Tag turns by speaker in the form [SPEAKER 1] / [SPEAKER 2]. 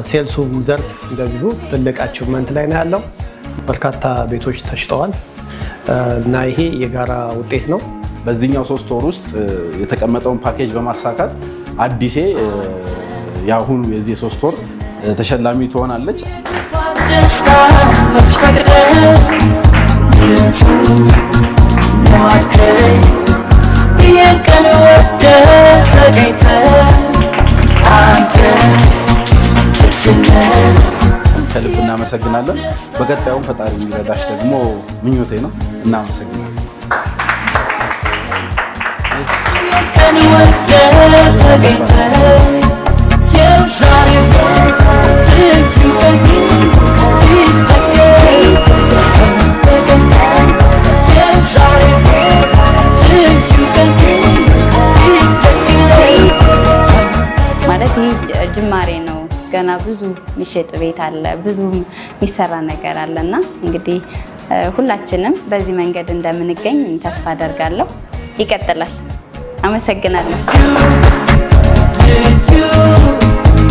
[SPEAKER 1] በሴልሱ ዘርፍ እንደዚሁ ትልቅ አቺቭመንት ላይ ነው ያለው። በርካታ ቤቶች ተሽጠዋል እና ይሄ የጋራ ውጤት ነው።
[SPEAKER 2] በዚህኛው 3 ወር ውስጥ የተቀመጠውን ፓኬጅ በማሳካት አዲሴ ያሁኑ የዚህ 3 ወር ተሸላሚ ትሆናለች። ከልብ እናመሰግናለን። በቀጣዩም ፈጣሪ እንዲረዳሽ ደግሞ ምኞቴ ነው። እናመሰግናለን።
[SPEAKER 3] ማለት ይህ ጅማሬ ነው። ገና ብዙ የሚሸጥ ቤት አለ፣ ብዙ የሚሰራ ነገር አለና እንግዲህ ሁላችንም በዚህ መንገድ እንደምንገኝ ተስፋ አደርጋለሁ። ይቀጥላል። አመሰግናለሁ።